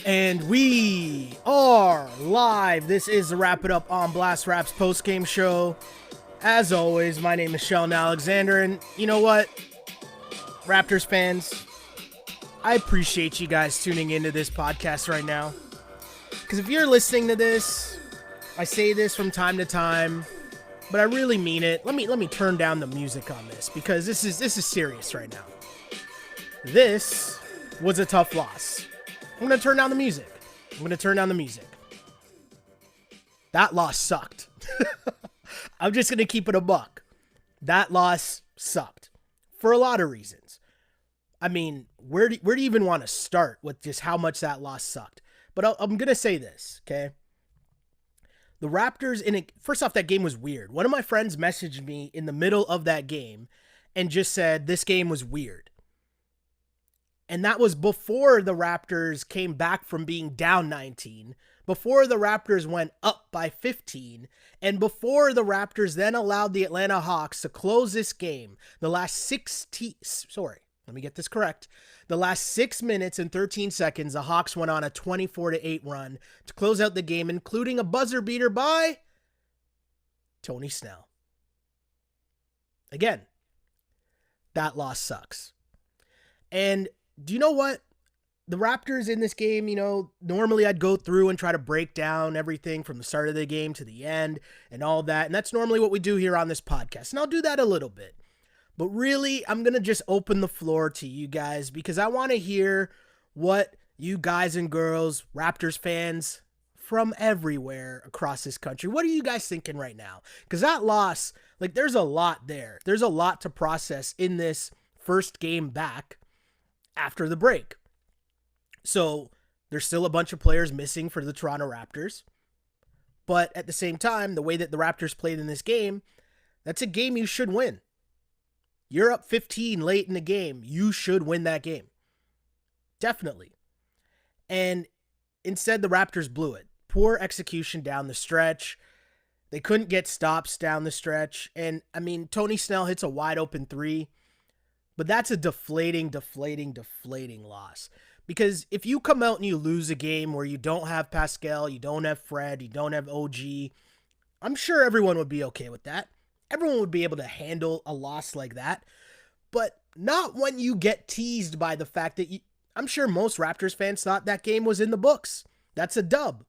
And we are live. This is the Wrap It Up on Blast Raps postgame show. As always, my name is Sheldon Alexander, and you know what, Raptors fans, I appreciate you guys tuning into this podcast right now. Because if you're listening to this, I say this from time to time, but I really mean it. Let me turn down the music on this because this is serious right now. This was a tough loss. I'm going to turn down the music. That loss sucked. I'm just going to keep it a buck. That loss sucked for a lot of reasons. I mean, where do you even want to start with just how much that loss sucked? But I'm going to say this, okay? The Raptors, first off, that game was weird. One of my friends messaged me in the middle of that game and just said, this game was weird. And that was before the Raptors came back from being down 19, before the Raptors went up by 15, and before the Raptors then allowed the Atlanta Hawks to close this game. The last 6 minutes and 13 seconds, the Hawks went on a 24-8 run to close out the game, including a buzzer beater by Tony Snell. Again, that loss sucks. And do you know what? The Raptors in this game, normally I'd go through and try to break down everything from the start of the game to the end and all that. And that's normally what we do here on this podcast. And I'll do that a little bit. But really, I'm going to just open the floor to you guys because I want to hear what you guys and girls, Raptors fans from everywhere across this country, what are you guys thinking right now? Because that loss, there's a lot there. There's a lot to process in this first game back after the break. So there's still a bunch of players missing for the Toronto Raptors. But at the same time, the way that the Raptors played in this game, that's a game you should win. You're up 15 late in the game. You should win that game. Definitely. And instead, the Raptors blew it. Poor execution down the stretch. They couldn't get stops down the stretch. And, Tony Snell hits a wide open three. But that's a deflating loss. Because if you come out and you lose a game where you don't have Pascal, you don't have Fred, you don't have OG, I'm sure everyone would be okay with that. Everyone would be able to handle a loss like that. But not when you get teased by the fact that I'm sure most Raptors fans thought that game was in the books. That's a dub.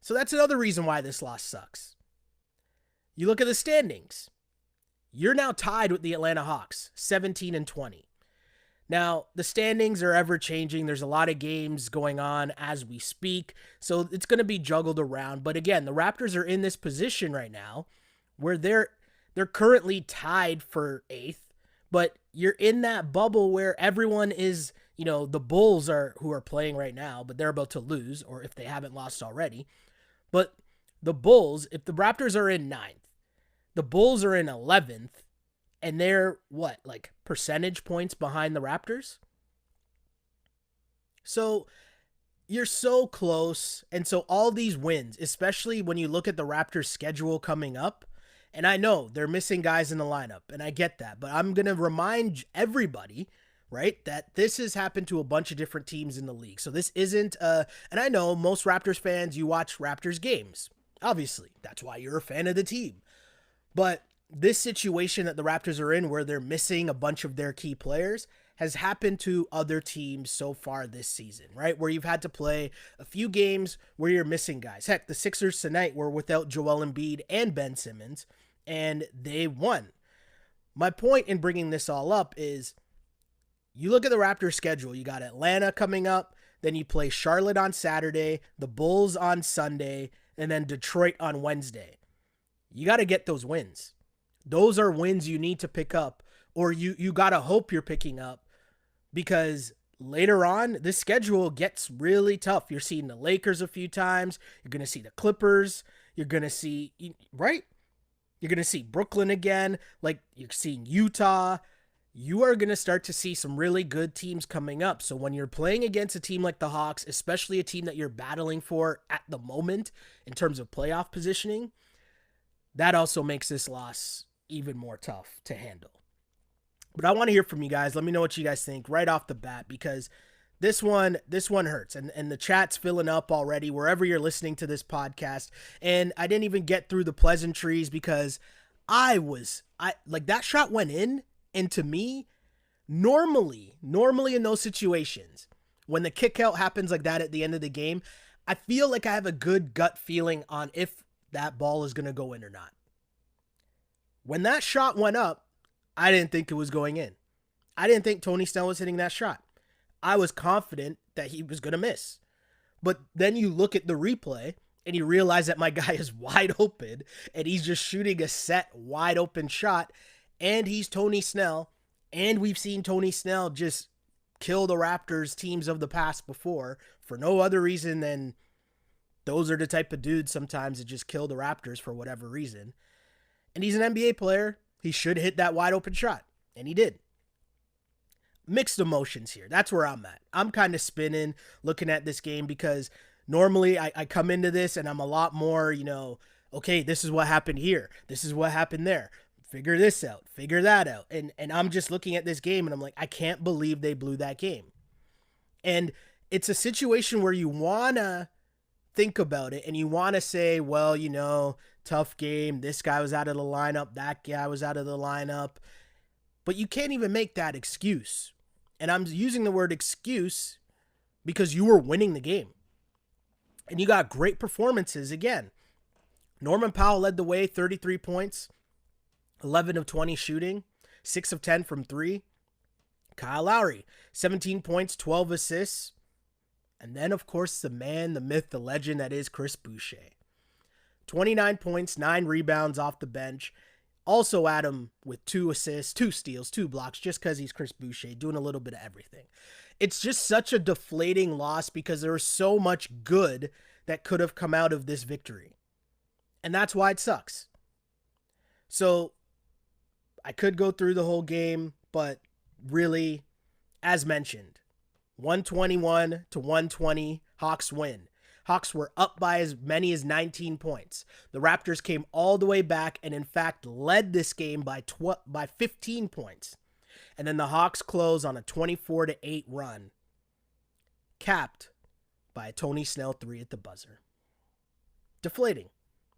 So that's another reason why this loss sucks. You look at the standings. You're now tied with the Atlanta Hawks, 17-20. Now, the standings are ever changing. There's a lot of games going on as we speak, so it's going to be juggled around. But again, the Raptors are in this position right now where they're currently tied for 8th, but you're in that bubble where everyone is, the Bulls who are playing right now, but they're about to lose, or if they haven't lost already. But the Bulls, if the Raptors are in 9th, the Bulls are in 11th, and they're, percentage points behind the Raptors? So, you're so close, and so all these wins, especially when you look at the Raptors' schedule coming up, and I know they're missing guys in the lineup, and I get that, but I'm going to remind everybody, right, that this has happened to a bunch of different teams in the league. So this isn't, and I know most Raptors fans, you watch Raptors games. Obviously, that's why you're a fan of the team. But this situation that the Raptors are in where they're missing a bunch of their key players has happened to other teams so far this season, right? Where you've had to play a few games where you're missing guys. Heck, the Sixers tonight were without Joel Embiid and Ben Simmons, and they won. My point in bringing this all up is you look at the Raptors schedule. You got Atlanta coming up, then you play Charlotte on Saturday, the Bulls on Sunday, and then Detroit on Wednesday. You got to get those wins. Those are wins you need to pick up, or you got to hope you're picking up, because later on, this schedule gets really tough. You're seeing the Lakers a few times. You're going to see the Clippers. You're going to see, right? You're going to see Brooklyn again. You're seeing Utah. You are going to start to see some really good teams coming up. So when you're playing against a team like the Hawks, especially a team that you're battling for at the moment in terms of playoff positioning, that also makes this loss even more tough to handle. But I want to hear from you guys. Let me know what you guys think right off the bat, because This one hurts, and the chat's filling up already wherever you're listening to this podcast. And I didn't even get through the pleasantries because I like that shot went in, and to me, normally in those situations, when the kick out happens like that at the end of the game, I feel like I have a good gut feeling on if that ball is gonna go in or not. When that shot went up, I didn't think it was going in. I didn't think Tony Snell was hitting that shot. I was confident that he was going to miss. But then you look at the replay and you realize that my guy is wide open and he's just shooting a set wide open shot, and he's Tony Snell, and we've seen Tony Snell just kill the Raptors teams of the past before for no other reason than those are the type of dudes sometimes that just kill the Raptors for whatever reason. And he's an NBA player. He should hit that wide open shot, and he did. Mixed emotions here. That's where I'm at. I'm kind of spinning looking at this game because normally I come into this and I'm a lot more, okay, this is what happened here. This is what happened there. Figure this out. Figure that out. And I'm just looking at this game and I'm like, I can't believe they blew that game. And it's a situation where you want to think about it and you want to say, well, tough game. This guy was out of the lineup. That guy was out of the lineup. But you can't even make that excuse. And I'm using the word excuse because you were winning the game. And you got great performances again. Norman Powell led the way, 33 points, 11 of 20 shooting, 6 of 10 from 3. Kyle Lowry, 17 points, 12 assists. And then, of course, the man, the myth, the legend that is Chris Boucher. 29 points, 9 rebounds off the bench. Also Adam with 2 assists, 2 steals, 2 blocks, just because he's Chris Boucher, doing a little bit of everything. It's just such a deflating loss because there was so much good that could have come out of this victory. And that's why it sucks. So I could go through the whole game, but really, as mentioned, 121 to 120, Hawks win. Hawks were up by as many as 19 points. The Raptors came all the way back and, in fact, led this game by 15 points. And then the Hawks close on a 24-8 run, capped by a Tony Snell 3 at the buzzer. Deflating.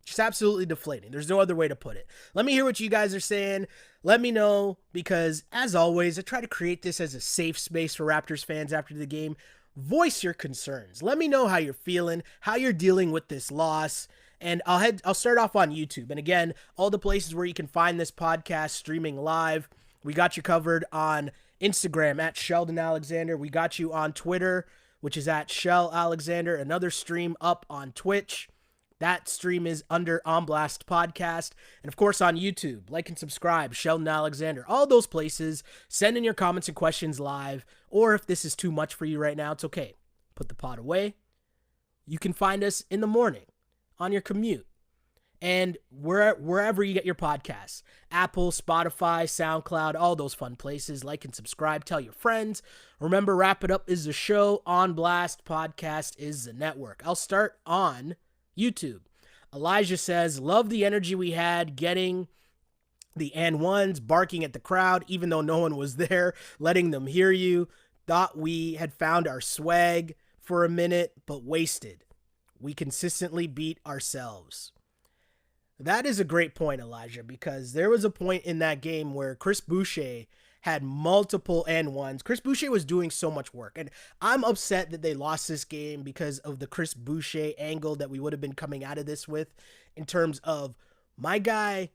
Just absolutely deflating. There's no other way to put it. Let me hear what you guys are saying. Let me know because, as always, I try to create this as a safe space for Raptors fans after the game. Voice your concerns. Let me know how you're feeling, how you're dealing with this loss. And I'll start off on YouTube. And again, all the places where you can find this podcast streaming live. We got you covered on Instagram at Sheldon Alexander. We got you on Twitter, which is at Shell Alexander. Another stream up on Twitch. That stream is under On Blast Podcast. And of course on YouTube. Like and subscribe, Sheldon Alexander. All those places. Send in your comments and questions live. Or if this is too much for you right now, it's okay. Put the pot away. You can find us in the morning on your commute. And wherever you get your podcasts. Apple, Spotify, SoundCloud, all those fun places. Like and subscribe. Tell your friends. Remember, Wrap It Up is the show. On Blast Podcast is the network. I'll start on YouTube. Elijah says, love the energy we had getting the and ones, barking at the crowd, even though no one was there, letting them hear you. Thought we had found our swag for a minute, but wasted. We consistently beat ourselves. That is a great point, Elijah, because there was a point in that game where Chris Boucher had multiple and ones. Chris Boucher was doing so much work, and I'm upset that they lost this game because of the Chris Boucher angle that we would have been coming out of this with, in terms of my guy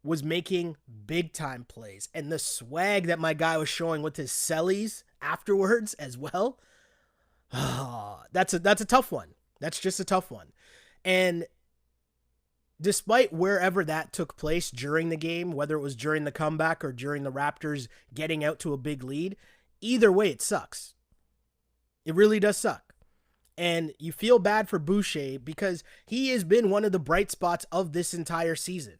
was making big time plays, and the swag that my guy was showing with his cellies afterwards as well. That's a tough one. That's just a tough one. And despite wherever that took place during the game, whether it was during the comeback or during the Raptors getting out to a big lead, either way, it sucks. It really does suck. And you feel bad for Boucher because he has been one of the bright spots of this entire season.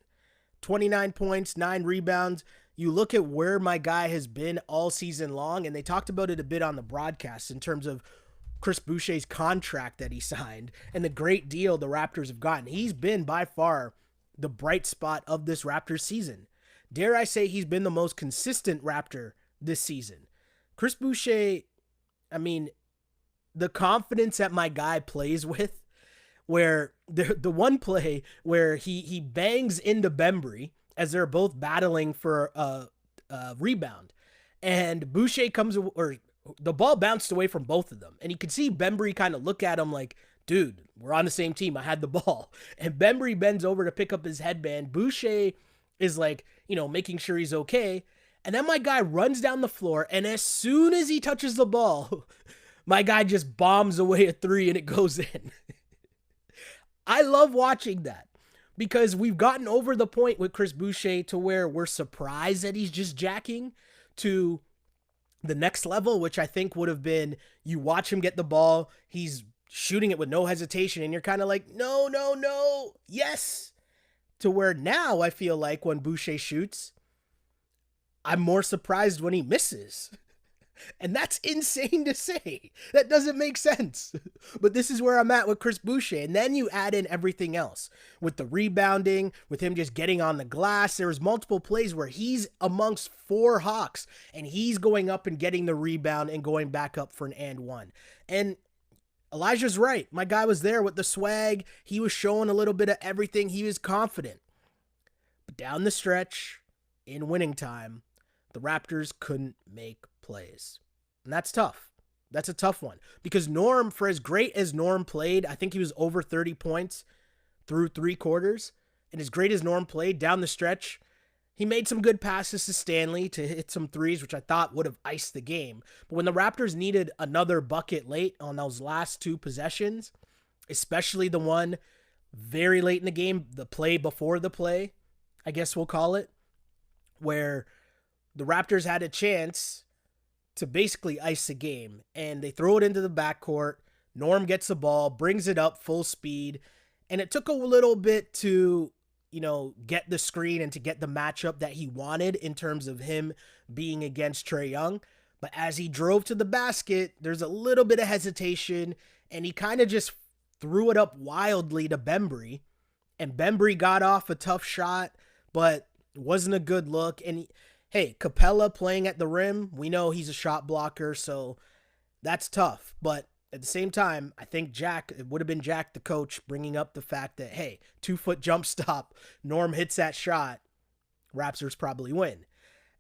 29 points, 9 rebounds. You look at where my guy has been all season long, and they talked about it a bit on the broadcast in terms of Chris Boucher's contract that he signed and the great deal the Raptors have gotten. He's been by far the bright spot of this Raptors season. Dare I say he's been the most consistent Raptor this season. Chris Boucher, I mean, the confidence that my guy plays with, where the one play where he bangs into Bembry as they're both battling for a rebound, and Boucher comes, or the ball bounced away from both of them, and you could see Bembry kind of look at him like, dude, we're on the same team. I had the ball. And Bembry bends over to pick up his headband. Boucher is like, making sure he's okay. And then my guy runs down the floor, and as soon as he touches the ball, my guy just bombs away a three and it goes in. I love watching that because we've gotten over the point with Chris Boucher to where we're surprised that he's just jacking, to the next level, which I think would have been, you watch him get the ball, he's shooting it with no hesitation, and you're kind of like, no, yes. To where now I feel like when Boucher shoots, I'm more surprised when he misses. And that's insane to say. That doesn't make sense. But this is where I'm at with Chris Boucher. And then you add in everything else with the rebounding, with him just getting on the glass. There was multiple plays where he's amongst four Hawks and he's going up and getting the rebound and going back up for an and one. And Elijah's right. My guy was there with the swag. He was showing a little bit of everything. He was confident. But down the stretch, in winning time, the Raptors couldn't make plays. And that's tough. That's a tough one. Because Norm, for as great as Norm played, I think he was over 30 points through three quarters. And as great as Norm played down the stretch, he made some good passes to Stanley to hit some threes, which I thought would have iced the game. But when the Raptors needed another bucket late on those last two possessions, especially the one very late in the game, the play before the play, I guess we'll call it, where the Raptors had a chance to basically ice the game, and they throw it into the backcourt. Norm gets the ball, brings it up full speed, and it took a little bit to, get the screen and to get the matchup that he wanted in terms of him being against Trae Young. But as he drove to the basket, there's a little bit of hesitation, and he kind of just threw it up wildly to Bembry, and Bembry got off a tough shot, but it wasn't a good look. And hey, Capella playing at the rim, we know he's a shot blocker, so that's tough. But at the same time, I think it would have been Jack, the coach, bringing up the fact that, hey, 2-foot jump stop, Norm hits that shot, Raptors probably win.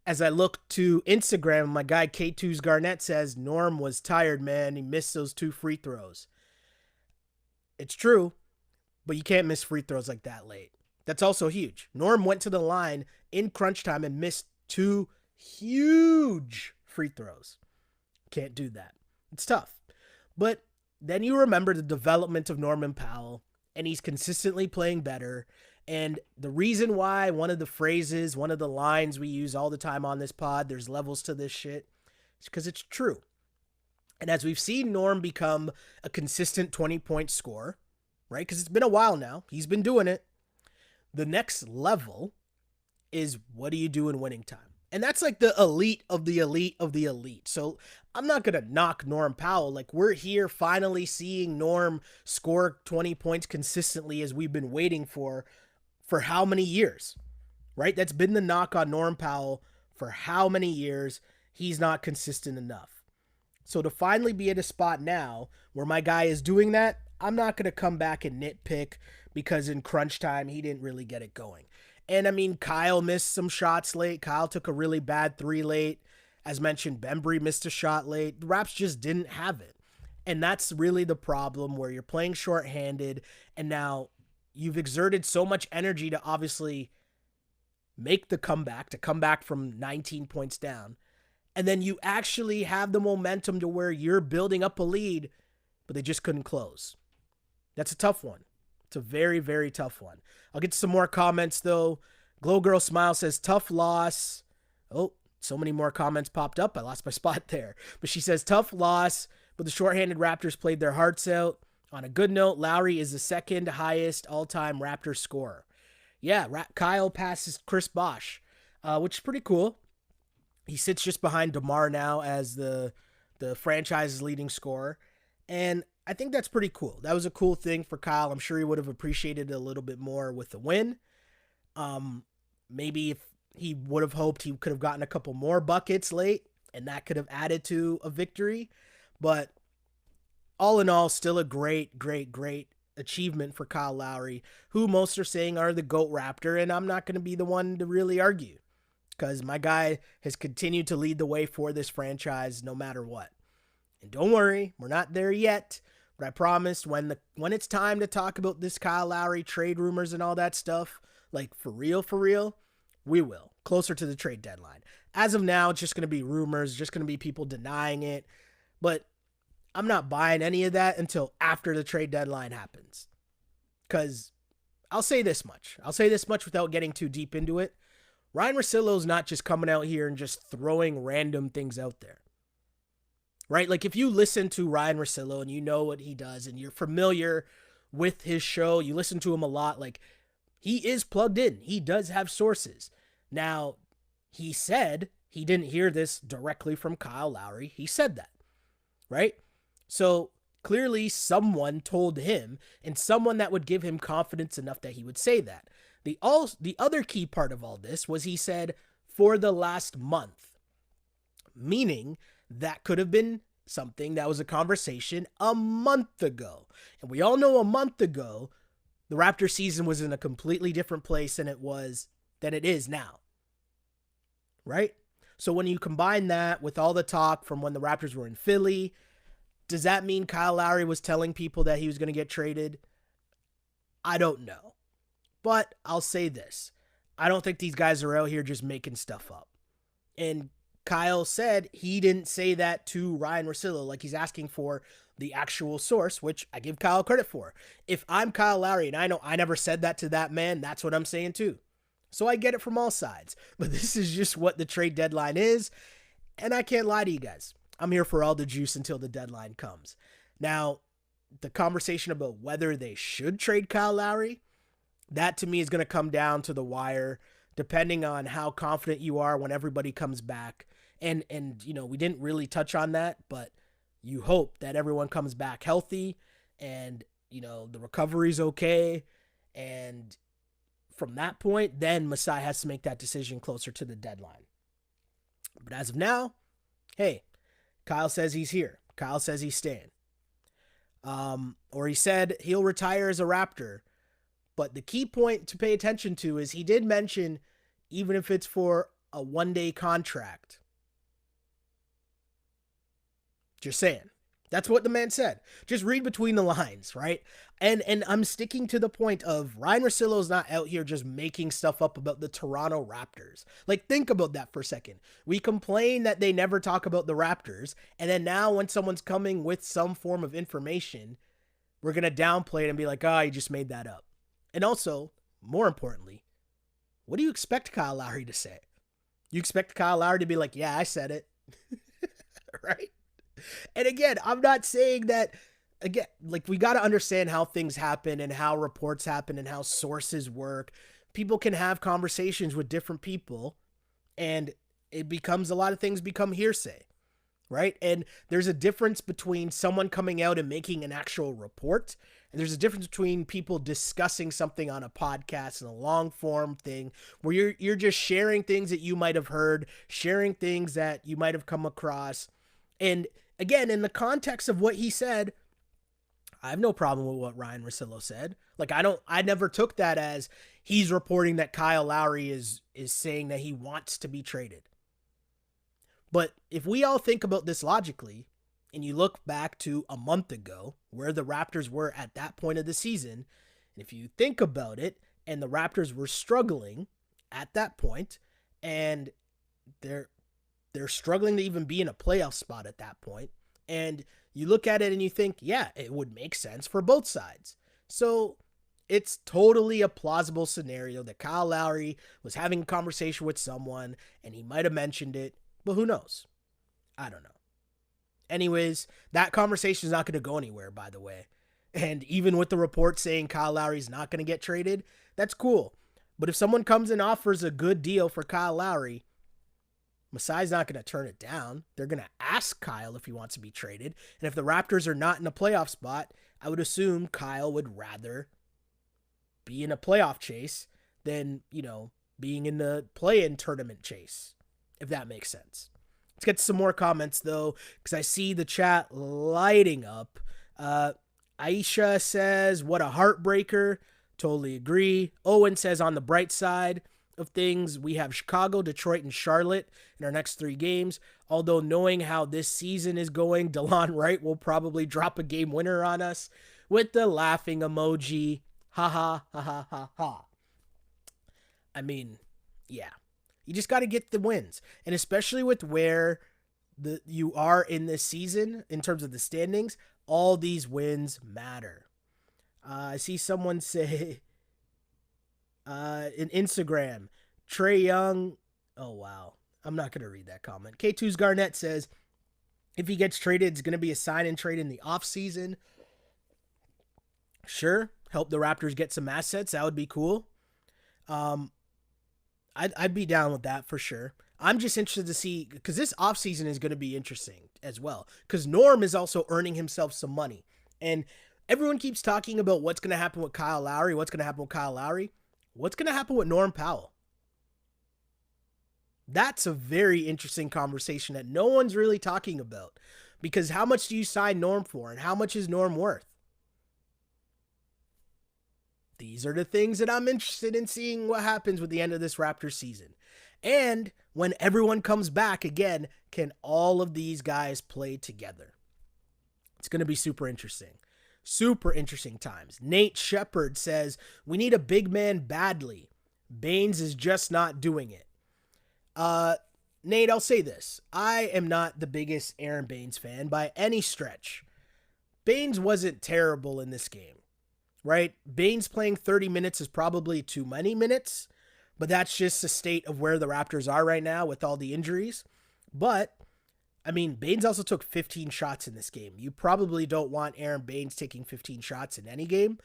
As I look to Instagram, my guy K2's Garnett says Norm was tired, man. He missed those 2 free throws. It's true, but you can't miss free throws like that late. That's also huge. Norm went to the line in crunch time and missed 2 huge free throws. Can't do that. It's tough. But then you remember the development of Norman Powell, and he's consistently playing better. And the reason why, one of the lines we use all the time on this pod, there's levels to this shit, is because it's true. And as we've seen Norm become a consistent 20-point scorer, right? Because it's been a while now. He's been doing it. The next level is, what do you do in winning time? And that's like the elite of the elite of the elite. So I'm not going to knock Norm Powell. Like, we're here finally seeing Norm score 20 points consistently as we've been waiting for how many years, right? That's been the knock on Norm Powell for how many years. He's not consistent enough. So to finally be at a spot now where my guy is doing that, I'm not going to come back and nitpick because in crunch time, he didn't really get it going. And I mean, Kyle missed some shots late. Kyle took a really bad 3 late. As mentioned, Bembry missed a shot late. The Raps just didn't have it. And that's really the problem, where you're playing shorthanded, and now you've exerted so much energy to obviously make the comeback, to come back from 19 points down. And then you actually have the momentum to where you're building up a lead, but they just couldn't close. That's a tough one. It's a very, very tough one. I'll get to some more comments, though. Glow Girl Smile says, tough loss. Oh, so many more comments popped up. I lost my spot there. But she says, tough loss, but the shorthanded Raptors played their hearts out. On a good note, Lowry is the second highest all-time Raptors scorer. Yeah, Kyle passes Chris Bosh, which is pretty cool. He sits just behind DeMar now as the franchise's leading scorer. And I think that's pretty cool. That was a cool thing for Kyle. I'm sure he would have appreciated it a little bit more with the win. Maybe if he would have hoped he could have gotten a couple more buckets late, and that could have added to a victory. But all in all, still a great, great, great achievement for Kyle Lowry, who most are saying are the GOAT Raptor, and I'm not going to be the one to really argue because my guy has continued to lead the way for this franchise no matter what. And don't worry, we're not there yet, but I promise when it's time to talk about this Kyle Lowry trade rumors and all that stuff, like for real, we will, closer to the trade deadline. As of now, it's just going to be rumors, just going to be people denying it, but I'm not buying any of that until after the trade deadline happens. Because I'll say this much without getting too deep into it. Ryan Russillo's not just coming out here and just throwing random things out there. Right? Like if you listen to Ryan Russillo and you know what he does and you're familiar with his show, you listen to him a lot, like he is plugged in. He does have sources. Now, he said he didn't hear this directly from Kyle Lowry. He said that. Right? So clearly someone told him, and someone that would give him confidence enough that he would say that. The other key part of all this was he said for the last month, meaning that could have been something that was a conversation a month ago. And we all know a month ago, the Raptor season was in a completely different place than it is now. Right? So when you combine that with all the talk from when the Raptors were in Philly, does that mean Kyle Lowry was telling people that he was going to get traded? I don't know. But I'll say this. I don't think these guys are out here just making stuff up. And Kyle said he didn't say that to Ryan Russillo, like he's asking for the actual source, which I give Kyle credit for. If I'm Kyle Lowry and I know I never said that to that man, that's what I'm saying too. So I get it from all sides. But this is just what the trade deadline is. And I can't lie to you guys. I'm here for all the juice until the deadline comes. Now, the conversation about whether they should trade Kyle Lowry, that to me is going to come down to the wire, depending on how confident you are when everybody comes back. And you know, we didn't really touch on that, but you hope that everyone comes back healthy and, you know, the recovery's okay. And from that point, then Masai has to make that decision closer to the deadline. But as of now, hey, Kyle says he's here. Kyle says he's staying. Or he said he'll retire as a Raptor. But the key point to pay attention to is he did mention even if it's for a one-day contract. Just saying. That's what the man said. Just read between the lines, right? And I'm sticking to the point of Ryan Russillo's not out here just making stuff up about the Toronto Raptors. Like, think about that for a second. We complain that they never talk about the Raptors, and then now when someone's coming with some form of information, we're going to downplay it and be like, oh, you just made that up. And also, more importantly, what do you expect Kyle Lowry to say? You expect Kyle Lowry to be like, yeah, I said it. Right? And again, I'm not saying that, again, like we got to understand how things happen and how reports happen and how sources work. People can have conversations with different people and it becomes, a lot of things become hearsay, right? And there's a difference between someone coming out and making an actual report, and there's a difference between people discussing something on a podcast and a long form thing where you're just sharing things that you might have heard, sharing things that you might have come across. And again, in the context of what he said, I have no problem with what Ryan Russillo said. Like, I never took that as he's reporting that Kyle Lowry is saying that he wants to be traded. But if we all think about this logically, and you look back to a month ago, where the Raptors were at that point of the season, and if you think about it, and the Raptors were struggling at that point, and they're struggling to even be in a playoff spot at that point, and you look at it and you think, yeah, it would make sense for both sides. So it's totally a plausible scenario that Kyle Lowry was having a conversation with someone, and he might have mentioned it, but who knows? I don't know. Anyways, that conversation is not going to go anywhere, by the way. And even with the report saying Kyle Lowry's not going to get traded, that's cool. But if someone comes and offers a good deal for Kyle Lowry, Masai's not going to turn it down. They're going to ask Kyle if he wants to be traded. And if the Raptors are not in a playoff spot, I would assume Kyle would rather be in a playoff chase than, you know, being in the play-in tournament chase, if that makes sense. Let's get some more comments, though, because I see the chat lighting up. Uh, Aisha says, what a heartbreaker. Totally agree. Owen says, on the bright side of things, we have Chicago, Detroit, and Charlotte in our next 3 games. Although knowing how this season is going, DeLon Wright will probably drop a game winner on us with the laughing emoji. Ha ha ha ha ha ha. I mean, yeah. You just got to get the wins. And especially with where you are in this season in terms of the standings, all these wins matter. I see someone say in Instagram, Trae Young. Oh, wow. I'm not going to read that comment. K2's Garnett says, if he gets traded, it's going to be a sign and trade in the offseason. Sure. Help the Raptors get some assets. That would be cool. I'd be down with that for sure. I'm just interested to see, because this offseason is going to be interesting as well. Because Norm is also earning himself some money. And everyone keeps talking about what's going to happen with Kyle Lowry. What's going to happen with Kyle Lowry? What's going to happen with Norm Powell? That's a very interesting conversation that no one's really talking about. Because how much do you sign Norm for? And how much is Norm worth? These are the things that I'm interested in seeing what happens with the end of this Raptors season. And when everyone comes back again, can all of these guys play together? It's going to be super interesting. Super interesting times. Nate Shepard says, we need a big man badly. Baines is just not doing it. Nate, I'll say this. I am not the biggest Aaron Baines fan by any stretch. Baines wasn't terrible in this game, right? Baines playing 30 minutes is probably too many minutes, but that's just the state of where the Raptors are right now with all the injuries. But, I mean, Baines also took 15 shots in this game. You probably don't want Aaron Baines taking 15 shots in any game,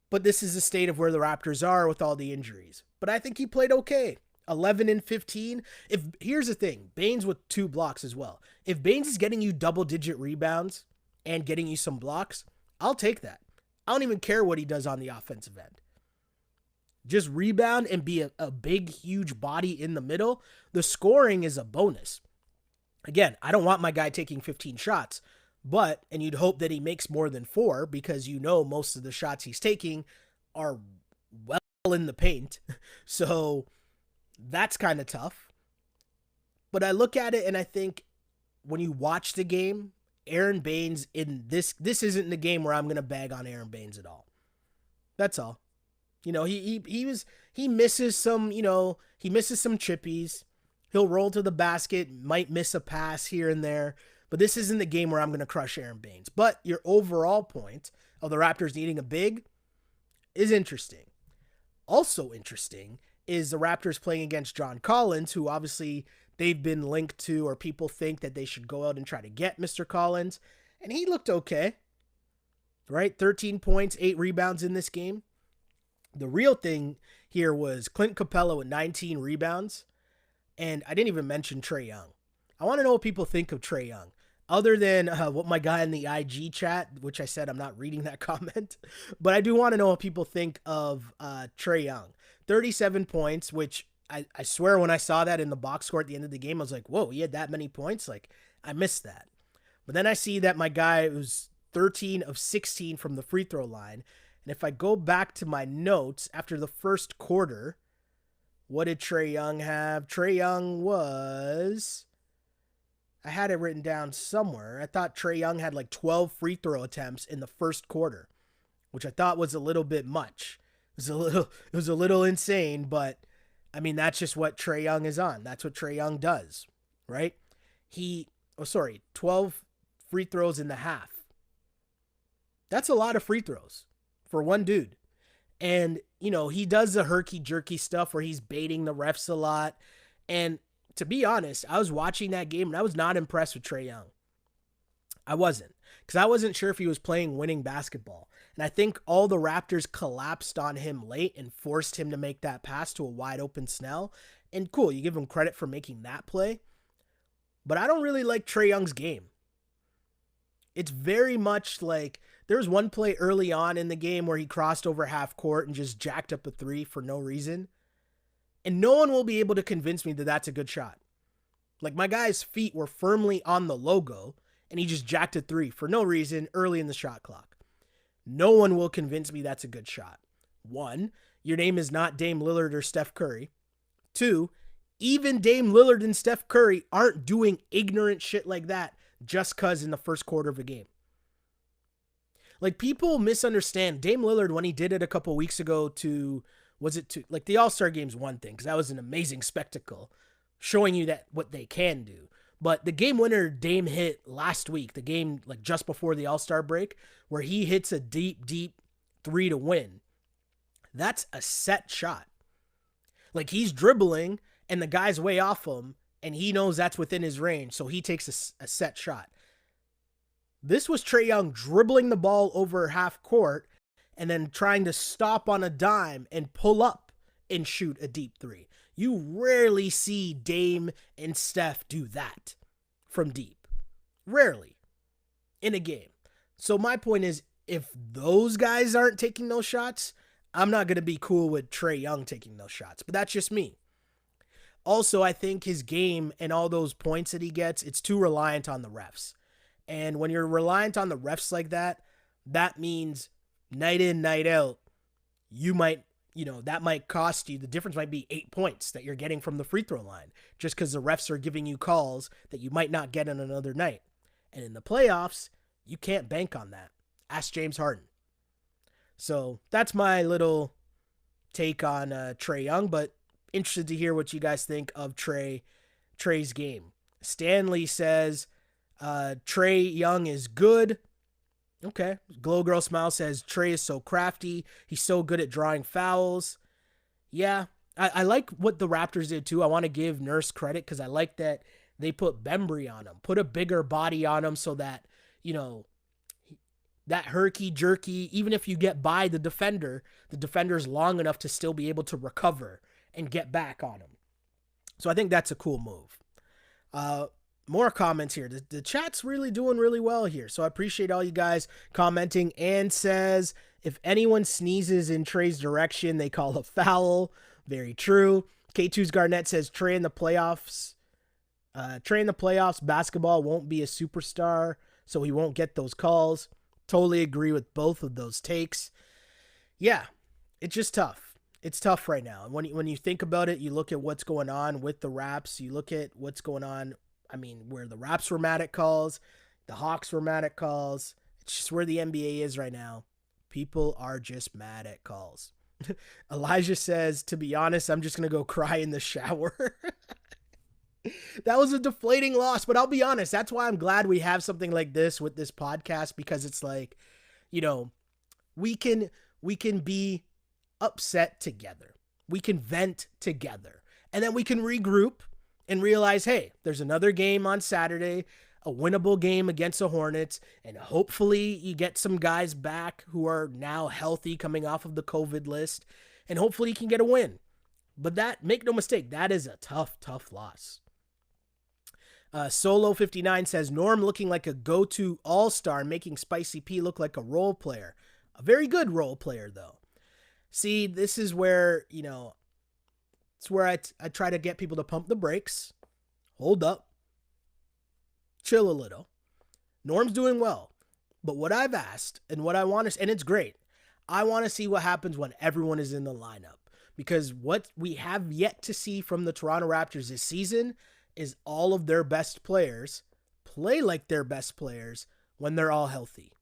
but this is the state of where the Raptors are with all the injuries. But I think he played okay. 11 and 15. Here's the thing, Baines with 2 blocks as well. If Baines is getting you double-digit rebounds and getting you some blocks, I'll take that. I don't even care what he does on the offensive end. Just rebound and be a big, huge body in the middle. The scoring is a bonus. Again, I don't want my guy taking 15 shots, and you'd hope that he makes more than 4 because you know most of the shots he's taking are well in the paint. So that's kind of tough. But I look at it and I think when you watch the game, Aaron Baines in this isn't the game where I'm going to bag on Aaron Baines at all. That's all. You know, he misses some, he misses some chippies. He'll roll to the basket, might miss a pass here and there, but this isn't the game where I'm going to crush Aaron Baines. But your overall point of the Raptors needing a big is interesting. Also interesting is the Raptors playing against John Collins, who obviously they've been linked to, or people think that they should go out and try to get Mr. Collins. And he looked okay, right? 13 points, 8 rebounds in this game. The real thing here was Clint Capella with 19 rebounds. And I didn't even mention Trae Young. I want to know what people think of Trae Young. Other than what my guy in the IG chat, which I said I'm not reading that comment. But I do want to know what people think of Trae Young. 37 points, which I swear when I saw that in the box score at the end of the game, I was like, whoa, he had that many points? Like, I missed that. But then I see that my guy was 13 of 16 from the free throw line. And if I go back to my notes after the first quarter, what did Trae Young have? Trae Young was... I had it written down somewhere. I thought Trae Young had like 12 free throw attempts in the first quarter, which I thought was a little bit much. It was a little insane, but I mean, that's just what Trae Young is on. That's what Trae Young does, right? 12 free throws in the half. That's a lot of free throws for one dude. And, he does the herky-jerky stuff where he's baiting the refs a lot. And to be honest, I was watching that game and I was not impressed with Trae Young. I wasn't, because I wasn't sure if he was playing winning basketball. And I think all the Raptors collapsed on him late and forced him to make that pass to a wide open Snell. And cool, you give him credit for making that play. But I don't really like Trae Young's game. It's very much like there was one play early on in the game where he crossed over half court and just jacked up a 3 for no reason. And no one will be able to convince me that that's a good shot. Like, my guy's feet were firmly on the logo, and he just jacked a three for no reason early in the shot clock. No one will convince me that's a good shot. 1, your name is not Dame Lillard or Steph Curry. 2, even Dame Lillard and Steph Curry aren't doing ignorant shit like that just because in the first quarter of a game. Like, people misunderstand Dame Lillard when he did it a couple weeks ago like the All-Star game's one thing, because that was an amazing spectacle showing you that what they can do. But the game winner Dame hit last week, the game like just before the All-Star break, where he hits a deep, deep three to win, that's a set shot. Like, he's dribbling and the guy's way off him and he knows that's within his range, so he takes a set shot. This was Trae Young dribbling the ball over half court and then trying to stop on a dime and pull up and shoot a deep three. You rarely see Dame and Steph do that from deep. Rarely in a game. So my point is, if those guys aren't taking those shots, I'm not going to be cool with Trae Young taking those shots. But that's just me. Also, I think his game and all those points that he gets, it's too reliant on the refs. And when you're reliant on the refs like that, that means night in, night out, that might cost you. The difference might be 8 points that you're getting from the free throw line just because the refs are giving you calls that you might not get on another night. And in the playoffs, you can't bank on that. Ask James Harden. So that's my little take on Trae Young, but interested to hear what you guys think of Trae's game. Stanley says Trae Young is good. Okay. Glow Girl Smile says Trae is so crafty. He's so good at drawing fouls. Yeah. I like what the Raptors did too. I want to give Nurse credit because I like that they put Bembry on him, put a bigger body on him so that, that herky-jerky, even if you get by the defender's long enough to still be able to recover and get back on him. So I think that's a cool move. More comments here. The chat's really doing really well here. So I appreciate all you guys commenting. And says, if anyone sneezes in Trae's direction, they call a foul. Very true. K2's Garnett says Trae in the playoffs, basketball won't be a superstar, so he won't get those calls. Totally agree with both of those takes. Yeah, it's just tough. It's tough right now. And when you think about it, you look at what's going on with the Raps. You look at what's going on, where the Raps were mad at calls, the Hawks were mad at calls. It's just where the NBA is right now. People are just mad at calls. Elijah says, to be honest, I'm just going to go cry in the shower. That was a deflating loss, but I'll be honest, that's why I'm glad we have something like this with this podcast, because it's like, we can be upset together. We can vent together, and then we can regroup and realize, hey, there's another game on Saturday, a winnable game against the Hornets, and hopefully you get some guys back who are now healthy coming off of the COVID list, and hopefully you can get a win. But make no mistake, that is a tough, tough loss. Solo 59 says, Norm looking like a go-to all-star, making Spicy P look like a role player. A very good role player, though. See, this is where, it's where I try to get people to pump the brakes, hold up, chill a little. Norm's doing well. But what I've asked and what I want to, and it's great, I want to see what happens when everyone is in the lineup. Because what we have yet to see from the Toronto Raptors this season is all of their best players play like their best players when they're all healthy.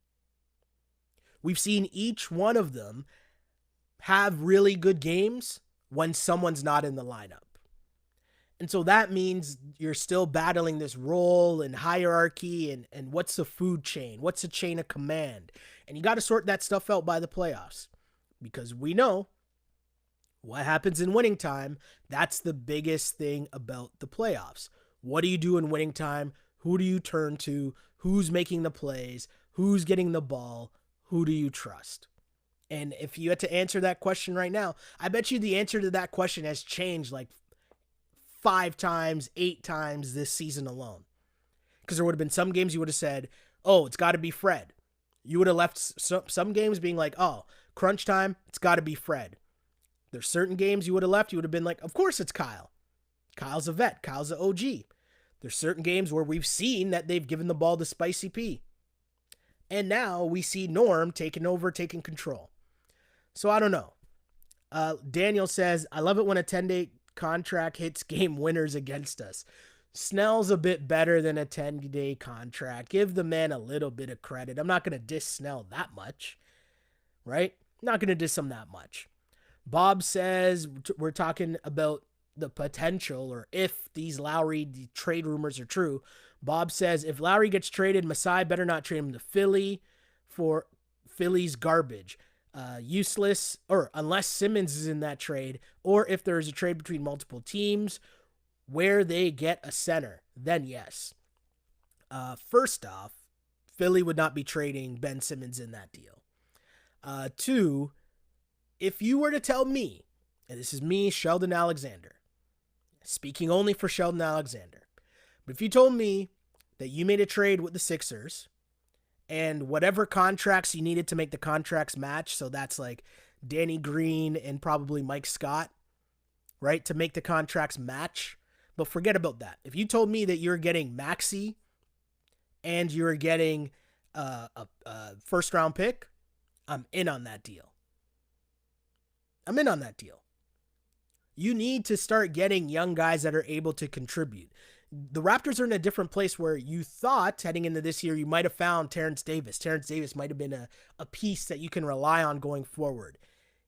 We've seen each one of them have really good games when someone's not in the lineup. And so that means you're still battling this role and hierarchy and what's the food chain? What's the chain of command? And you got to sort that stuff out by the playoffs, because we know what happens in winning time. That's the biggest thing about the playoffs. What do you do in winning time? Who do you turn to? Who's making the plays? Who's getting the ball? Who do you trust? And if you had to answer that question right now, I bet you the answer to that question has changed like 5 times, 8 times this season alone. Because there would have been some games you would have said, oh, it's got to be Fred. You would have left some games being like, oh, crunch time, it's got to be Fred. There's certain games you would have left, you would have been like, of course it's Kyle. Kyle's a vet. Kyle's an OG. There's certain games where we've seen that they've given the ball to Spicy P. And now we see Norm taking over, taking control. So I don't know. Daniel says, I love it when a 10-day contract hits game winners against us. Snell's a bit better than a 10-day contract. Give the man a little bit of credit. I'm not going to diss Snell that much, right? Not going to diss him that much. Bob says we're talking about the potential, or if these Lowry trade rumors are true. Bob says if Lowry gets traded, Masai better not trade him to Philly for Philly's garbage. Useless, or unless Simmons is in that trade, or if there is a trade between multiple teams where they get a center, then yes. First off, Philly would not be trading Ben Simmons in that deal. Two, if you were to tell me, and this is me, Sheldon Alexander, speaking only for Sheldon Alexander, but if you told me that you made a trade with the Sixers and whatever contracts you needed to make the contracts match, so that's like Danny Green and probably Mike Scott, right, to make the contracts match. But forget about that. If you told me that you're getting Maxey and you're getting a first-round pick, I'm in on that deal. I'm in on that deal. You need to start getting young guys that are able to contribute. The Raptors are in a different place where you thought heading into this year you might have found Terrence Davis. Terrence Davis might have been a piece that you can rely on going forward.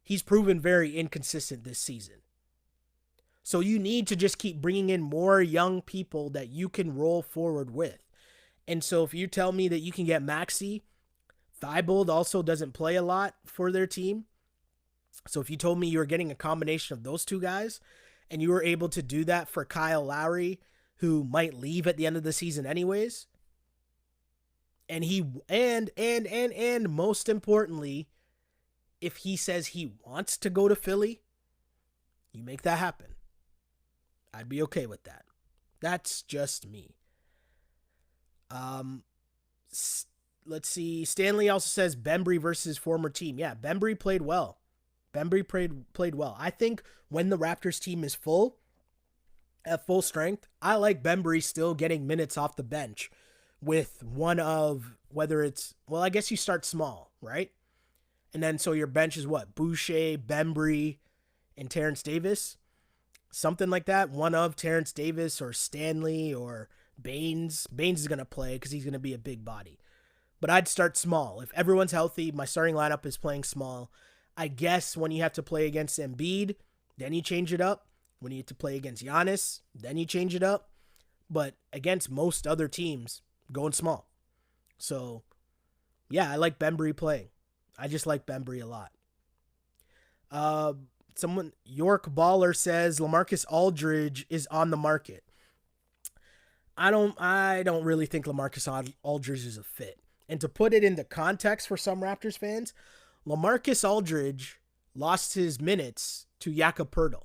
He's proven very inconsistent this season. So you need to just keep bringing in more young people that you can roll forward with. And so if you tell me that you can get Maxey, Thibault also doesn't play a lot for their team. So if you told me you were getting a combination of those two guys and you were able to do that for Kyle Lowry, who might leave at the end of the season anyways, and most importantly, if he says he wants to go to Philly, you make that happen. I'd be okay with that. That's just me. Let's see. Stanley also says Bembry versus former team. Yeah, Bembry played well. Played well. I think when the Raptors team is full, at full strength, I like Bembry still getting minutes off the bench with one of, whether it's, well, I guess you start small, right? And then so your bench is what? Boucher, Bembry, and Terrence Davis? Something like that. One of Terrence Davis or Stanley or Baines. Baines is going to play because he's going to be a big body. But I'd start small. If everyone's healthy, my starting lineup is playing small. I guess when you have to play against Embiid, then you change it up. When you have to play against Giannis, then you change it up. But against most other teams, going small. So, yeah, I like Bembry playing. I just like Bembry a lot. York Baller says LaMarcus Aldridge is on the market. I don't really think LaMarcus Aldridge is a fit. And to put it into context for some Raptors fans, LaMarcus Aldridge lost his minutes to Jakob Poeltl.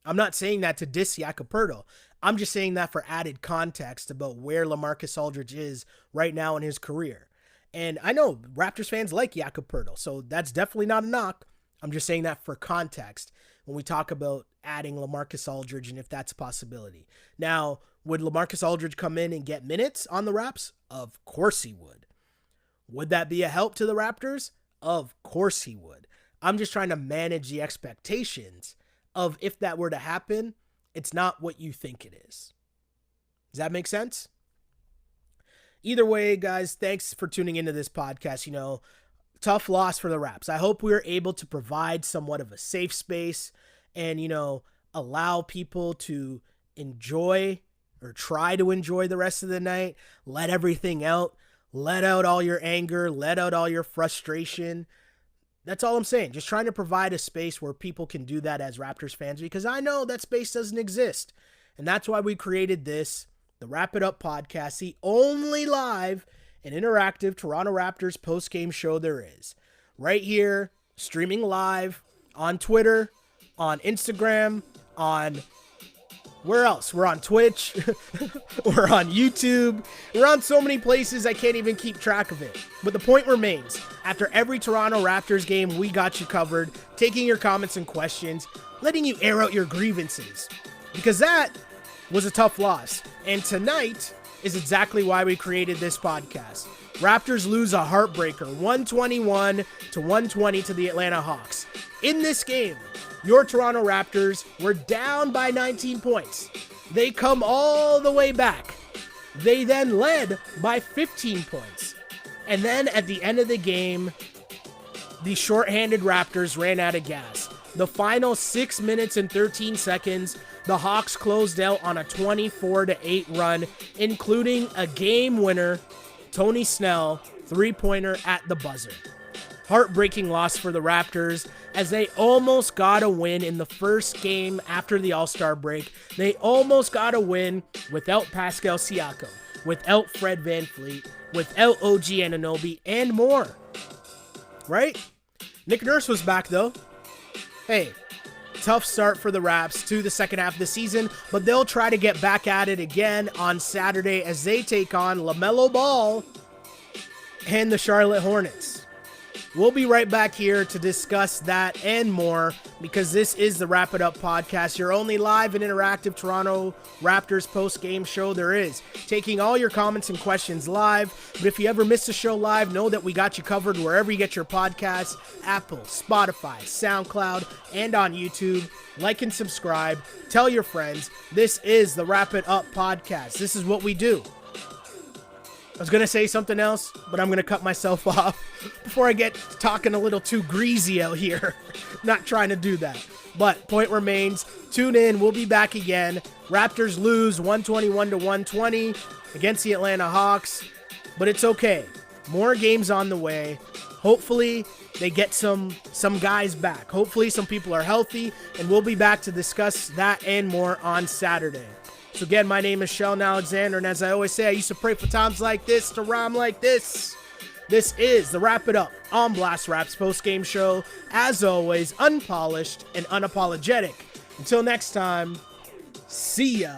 I'm not saying that to diss Jakob Poeltl. I'm just saying that for added context about where LaMarcus Aldridge is right now in his career. And I know Raptors fans like Jakob Poeltl, so that's definitely not a knock. I'm just saying that for context when we talk about adding LaMarcus Aldridge and if that's a possibility. Now, would LaMarcus Aldridge come in and get minutes on the Raps? Of course he would. Would that be a help to the Raptors? Of course he would. I'm just trying to manage the expectations of if that were to happen, it's not what you think it is. Does that make sense? Either way, guys, thanks for tuning into this podcast. You know, tough loss for the Raps. I hope we were able to provide somewhat of a safe space and, you know, allow people to enjoy or try to enjoy the rest of the night. Let everything out. Let out all your anger. Let out all your frustration. That's all I'm saying. Just trying to provide a space where people can do that as Raptors fans, because I know that space doesn't exist. And that's why we created this, the Wrap It Up podcast, the only live and interactive Toronto Raptors post-game show there is. Right here, streaming live on Twitter, on Instagram, on where else? We're on Twitch. We're on YouTube. We're on so many places I can't even keep track of it. But the point remains, after every Toronto Raptors game, we got you covered, taking your comments and questions, letting you air out your grievances. Because that was a tough loss. And tonight is exactly why we created this podcast. Raptors lose a heartbreaker, 121-120 to the Atlanta Hawks. In this game, your Toronto Raptors were down by 19 points. They come all the way back. They then led by 15 points. And then at the end of the game, the shorthanded Raptors ran out of gas. The final 6 minutes and 13 seconds, the Hawks closed out on a 24-8 run, including a game winner, Tony Snell, three-pointer at the buzzer. Heartbreaking loss for the Raptors as they almost got a win in the first game after the All-Star break. They almost got a win without Pascal Siakam, without Fred VanVleet, without OG Anunoby, and more. Right? Nick Nurse was back though. Hey, tough start for the Raps to the second half of the season, but they'll try to get back at it again on Saturday as they take on LaMelo Ball and the Charlotte Hornets. We'll be right back here to discuss that and more because this is the Wrap It Up podcast, your only live and interactive Toronto Raptors post-game show there is. Taking all your comments and questions live, but if you ever miss a show live, know that we got you covered wherever you get your podcasts, Apple, Spotify, SoundCloud, and on YouTube. Like and subscribe. Tell your friends. This is the Wrap It Up podcast. This is what we do. I was going to say something else, but I'm going to cut myself off before I get talking a little too greasy out here. Not trying to do that. But point remains, tune in. We'll be back again. Raptors lose 121-120 against the Atlanta Hawks, but it's okay. More games on the way. Hopefully they get some guys back. Hopefully some people are healthy, and we'll be back to discuss that and more on Saturday. So again, my name is Sheldon Alexander, and as I always say, I used to pray for times like this to rhyme like this. This is the Wrap It Up on Blast Raps post-game show. As always, unpolished and unapologetic. Until next time, see ya.